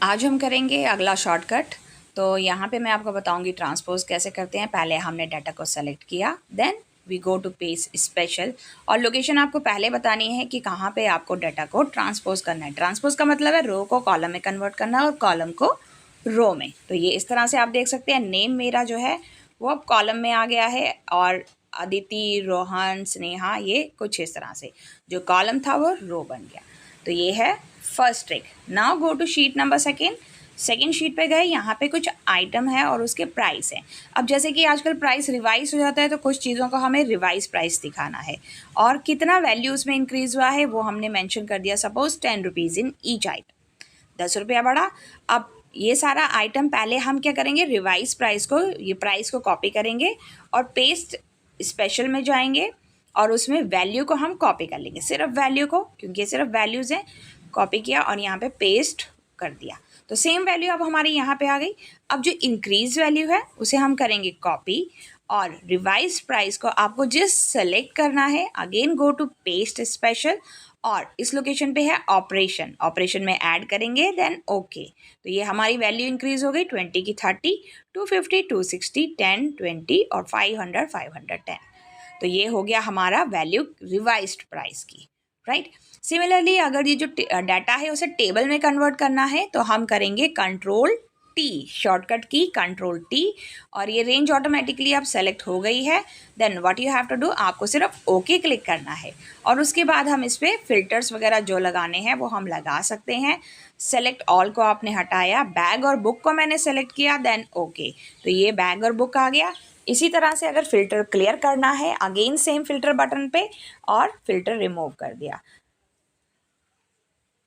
आज हम करेंगे अगला शॉर्टकट। तो यहाँ पे मैं आपको बताऊंगी ट्रांसपोज कैसे करते हैं। पहले हमने डाटा को सेलेक्ट किया, then we go to page special, और लोकेशन आपको पहले बतानी है कि कहाँ पे आपको डाटा को ट्रांसपोज करना है। ट्रांसपोज का मतलब है रो को कॉलम में कन्वर्ट करना और कॉलम को रो में। तो ये इस तरह से आप देख सकते हैं, नेम मेरा जो है वो अब कॉलम में आ गया है, और अदिति, रोहन, स्नेहा, ये कुछ इस तरह से जो कॉलम था वो रो बन गया। तो ये है first trick. Now go to sheet number second sheet पे गए, यहाँ पे कुछ आइटम है और उसके प्राइस है। अब जैसे कि आजकल प्राइस रिवाइज हो जाता है, तो कुछ चीज़ों को हमें रिवाइज प्राइस दिखाना है, और कितना वैल्यू उसमें इंक्रीज हुआ है वो हमने मेंशन कर दिया। Suppose 10 rupees in each item, 10 रुपया बढ़ा। अब ये सारा आइटम पहले हम क्या करेंगे, रिवाइज प्राइस को, ये प्राइस को कॉपी करेंगे और पेस्ट स्पेशल में जाएंगे, और उसमें वैल्यू को हम कॉपी कर लेंगे, सिर्फ वैल्यू को, क्योंकि ये सिर्फ वैल्यूज़ हैं। कॉपी किया और यहाँ पे पेस्ट कर दिया, तो सेम वैल्यू अब हमारी यहाँ पे आ गई। अब जो इंक्रीज वैल्यू है उसे हम करेंगे कॉपी, और रिवाइज प्राइस को आपको जिस सेलेक्ट करना है, again go to paste special, और इस लोकेशन पे है ऑपरेशन में ऐड करेंगे, देन ओके। तो ये हमारी वैल्यू इंक्रीज हो गई, 20 की 30, 250, 260, 10, 20 और 500, 510। तो ये हो गया हमारा वैल्यू रिवाइज्ड प्राइस की, राइट। सिमिलरली अगर ये जो डाटा है उसे टेबल में कन्वर्ट करना है, तो हम करेंगे कंट्रोल टी, शॉर्टकट की कंट्रोल टी, और ये रेंज ऑटोमेटिकली अब सेलेक्ट हो गई है। Then what you have to do, आपको सिर्फ ओके क्लिक करना है, और उसके बाद हम इस पर फिल्टर्स वगैरह जो लगाने हैं वो हम लगा सकते हैं। सेलेक्ट ऑल को आपने हटाया, बैग और बुक को मैंने सेलेक्ट किया, देन ओके। तो ये बैग और बुक आ गया। इसी तरह से अगर फ़िल्टर क्लियर करना है, अगेन सेम फ़िल्टर बटन पे और फ़िल्टर रिमूव कर दिया।